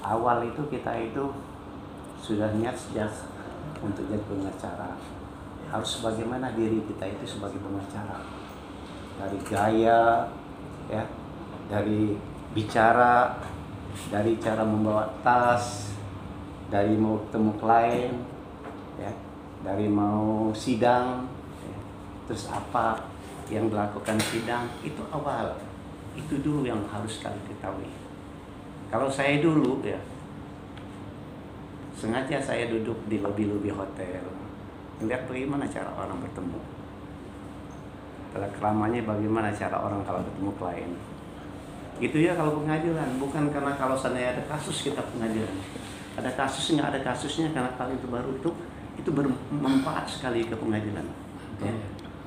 awal itu kita itu sudah niat sejak untuk jadi pengacara. Harus bagaimana diri kita itu sebagai pengacara. Dari gaya, ya, dari bicara, dari cara membawa tas, dari mau ketemu klien, ya, dari mau sidang, ya, terus apa yang dilakukan sidang, itu awal. Itu dulu yang harus kalian ketahui. Kalau saya dulu, ya, sengaja saya duduk di lobi-lobi hotel, melihat bagaimana cara orang bertemu, tata keramanya bagaimana cara orang kalau ketemu klien. Itu ya kalau pengadilan, bukan karena kalau seandainya ada kasus kita pengadilan. Ada kasus nggak ada kasusnya, karena kali itu baru itu bermanfaat sekali ke pengadilan. Ya.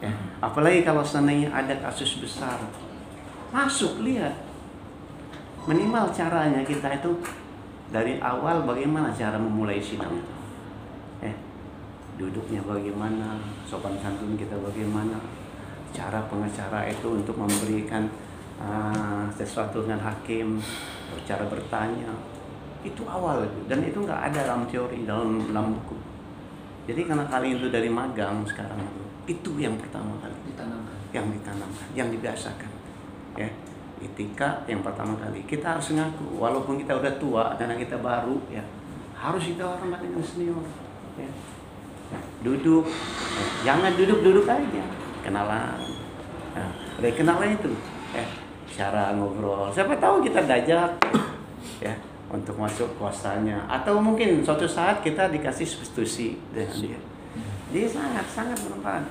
Ya. Apalagi kalau seandainya ada kasus besar, masuk lihat. Minimal caranya kita itu dari awal bagaimana cara memulai sidang itu. Duduknya bagaimana, sopan santun kita bagaimana, cara pengacara itu untuk memberikan sesuatu dengan hakim, cara bertanya, itu awal itu. Dan itu nggak ada dalam teori, dalam buku. Jadi karena kalian itu dari magang sekarang itu yang pertama kali ditanamkan, yang dibiasakan, ya. Etika yang pertama kali kita harus ngaku, walaupun kita udah tua karena kita baru, ya, harus kita hormat dengan senior, ya. Duduk, jangan duduk aja, kenalan, dari kenalan itu, cara ngobrol. Siapa tahu kita diajak, ya, untuk masuk kuasanya, atau mungkin suatu saat kita dikasih substitusi dengan dia. Jadi sangat bermanfaat.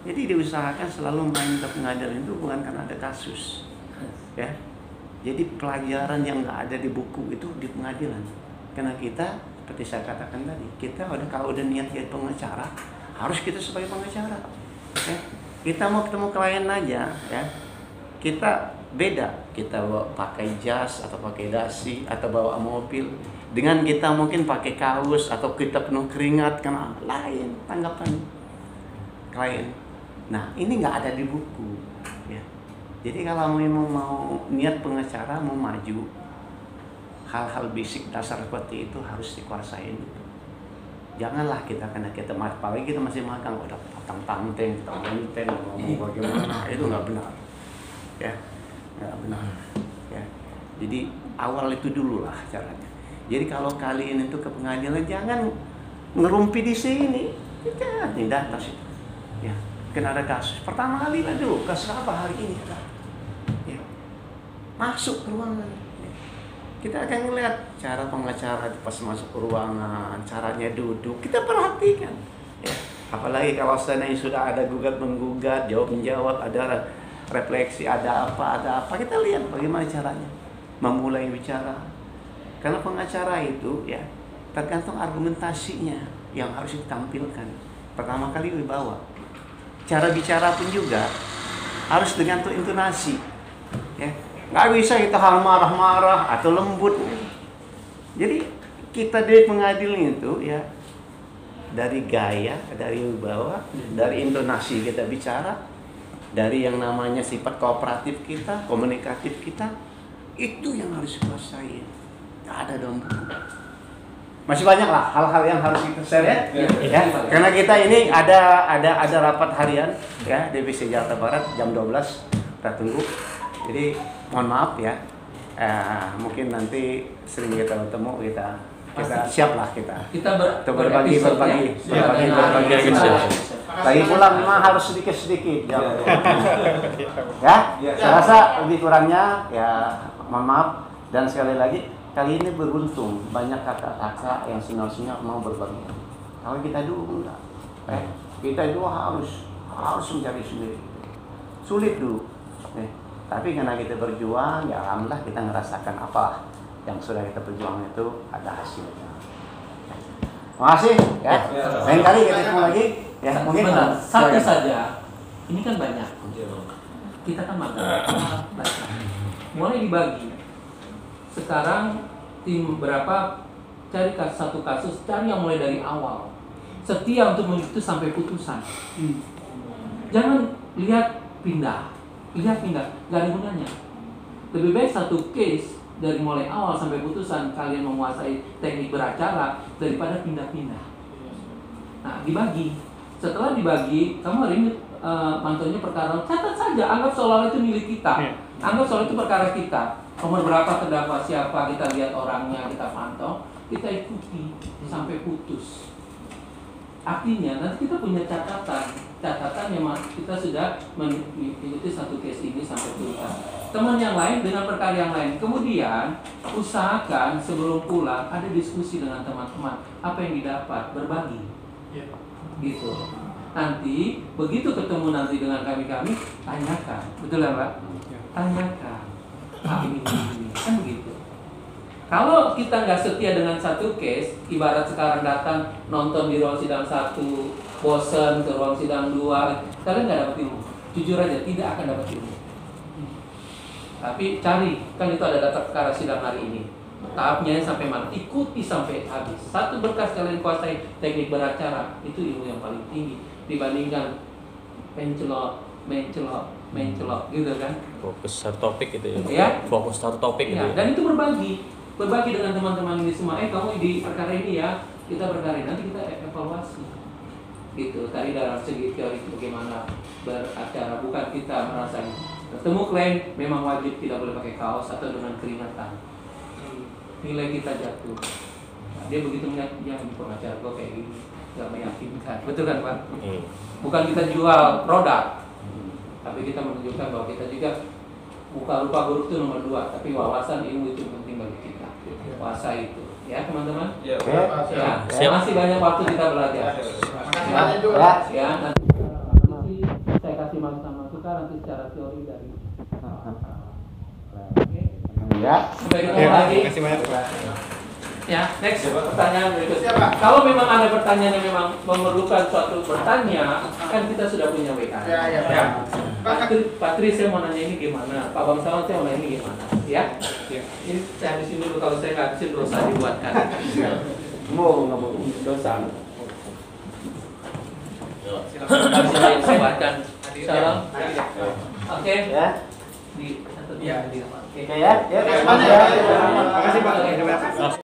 Jadi diusahakan selalu main ke pengadilan itu bukan karena ada kasus, ya. Jadi pelajaran yang nggak ada di buku itu di pengadilan. Karena kita, seperti saya katakan tadi, kita kalau udah niat jadi pengacara, harus kita sebagai pengacara. Ya. Kita mau ketemu klien aja, ya. Kita beda, kita bawa pakai jas atau pakai dasi atau bawa mobil, dengan kita mungkin pakai kaos atau kita penuh keringat, karena lain tanggapan klien. Nah, ini nggak ada di buku, ya. Jadi kalau memang mau niat pengacara mau maju, hal-hal basic dasar seperti itu harus dikuasain. Janganlah kita karena kita apalagi kita masih magang udah tantang-tanteng, ngomong bagaimana, itu nggak benar, ya, nggak benar, ya. Jadi awal itu dulu lah caranya. Jadi kalau kalian itu ke pengadilan jangan ngerumpi di sini, kita di atas itu, ya. Kena ada kasus pertama kali lah dulu, kasus apa hari ini, ya. Masuk ke ruangan. Kita akan melihat cara pengacara pas masuk ke ruangan, caranya duduk, kita perhatikan, ya. Apalagi kalau seandainya sudah ada gugat-menggugat, jawab-menjawab, ada refleksi, ada apa, kita lihat bagaimana caranya memulai bicara. Karena pengacara itu, ya, tergantung argumentasinya yang harus ditampilkan. Pertama kali dibawa. Cara bicara pun juga harus tergantung intonasi, ya. Nggak bisa kita hal marah-marah atau lembut. Jadi kita di pengadilan itu, ya, dari gaya, dari wibawa, dari intonasi kita bicara, dari yang namanya sifat kooperatif kita, komunikatif kita, itu yang harus dikuasai. Nggak ada dalam buku. Masih banyak lah hal-hal yang harus kita share, ya. Karena kita ini ada rapat harian, ya, divisi Jakarta Barat jam 12, kita tunggu. Jadi mohon maaf, ya, mungkin nanti sering kita bertemu, kita siap lah kita berbagi. Lagi pulang memang harus sedikit ya. Saya rasa lebih kurangnya, ya, mohon maaf. Dan sekali lagi, kali ini beruntung banyak kakak-kakak yang senior mau berbagi. Kalau kita dulu enggak, kita dulu harus mencari sendiri, sulit dulu. Tapi karena kita berjuang, ya alhamdulillah kita ngerasakan apa yang sudah kita berjuang itu ada hasilnya. Terima kasih, ya. Lain kali kita ketemu lagi, ya. Mungkin satu saja. Ini kan banyak. Kita kan magang. Mulai dibagi. Sekarang tim berapa, cari satu kasus, cari yang mulai dari awal, setia untuk mengikuti sampai putusan. Jangan lihat pindah, nggak ada gunanya. Lebih baik satu case dari mulai awal sampai putusan kalian menguasai teknik beracara daripada pindah-pindah. Nah, dibagi. Setelah dibagi, kamu hari ini mantunya perkara, catat saja, anggap seolah itu milik kita. Anggap seolah itu perkara kita. Nomor berapa terdakwa siapa, kita lihat orangnya, kita pantau, kita ikuti sampai putus. Artinya nanti kita punya catatan yang kita sudah mengikuti satu case ini sampai tuntas. Teman yang lain dengan perkara yang lain. Kemudian usahakan sebelum pulang ada diskusi dengan teman-teman. Apa yang didapat, berbagi. Gitu. Nanti begitu ketemu nanti dengan kami tanyakan, betul ya Pak? Tanyakan. Ini kan begitu. Kalau kita nggak setia dengan satu case, ibarat sekarang datang nonton di ruang sidang 1, bosen ke ruang sidang 2, kalian nggak dapat ilmu. Jujur aja, tidak akan dapat ilmu. Tapi cari, kan itu ada data perkara sidang hari ini. Tahapnya sampai mana? Ikuti sampai habis. Satu berkas kalian kuasai teknik beracara, itu ilmu yang paling tinggi dibandingkan mencelok, gitu kan? Fokus satu topik gitu ya. Ya. Fokus satu topik gitu ya. Dan itu berbagi dengan teman-teman ini semua. Kamu di perkara ini ya, kita perkara ini, nanti kita evaluasi. Gitu. Tadi dalam segi teori bagaimana beracara, bukan kita merasa ketemu klien memang wajib tidak boleh pakai kaos atau dengan keringatan. Nilai kita jatuh. Nah, dia begitu melihat yang pengacara kok kayak gini, gak meyakinkan. Betul kan Pak? Bukan kita jual produk, tapi kita menunjukkan bahwa kita juga bukan lupa huruf itu nomor 2, tapi wawasan ilmu itu penting bagi kita. Kuasai itu, ya teman-teman. Ya. Masih banyak waktu kita belajar. Ya, nanti saya kasih masukan nanti secara teori dari. Ya. Sampai ketemu lagi. Terima kasih banyak. Ya, next pertanyaan berikutnya. Kalau memang ada pertanyaan yang memang memerlukan suatu bertanya, kan kita sudah punya WA. Ya. Pak Tri, saya mau nanya ini gimana? Pak Bangsawan, saya mau nanya ini gimana? Ya. Ini saya habisin dulu, kalau saya nggak habisin dosa dibuatkan. Mau dosa. Silakan saya buatkan. Salam. Oke. Ya. Di Ya. Ya. Terima kasih Pak.